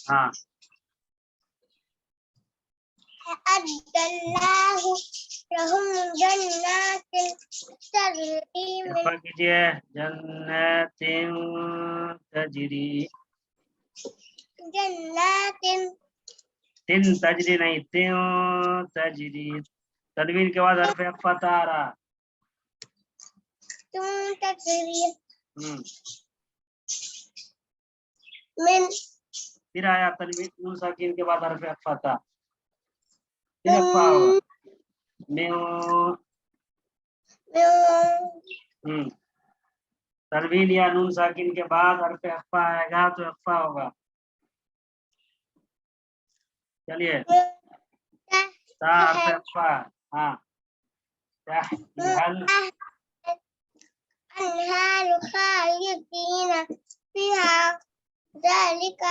हाँ अद्दल्लाहु लहुम जन्नातिन तजरी मिन कीजिए जन्नतिन तजरी जन्नातिन तिन तजरी नहीं तिन तजरी तनवीन के बाद हर्फ फता आ रहा तुम तजरी मिन फिर आया तनवीन नून साकिन के बाद हर्फ फता फिर अफ़ा होगा तनवीन या नून साकिन के बाद हर्फ अफ़ा आएगा तो अफ़ा होगा। चलिए हर्फ अफ़ा हाँ أنهار خالدين فيها ذلك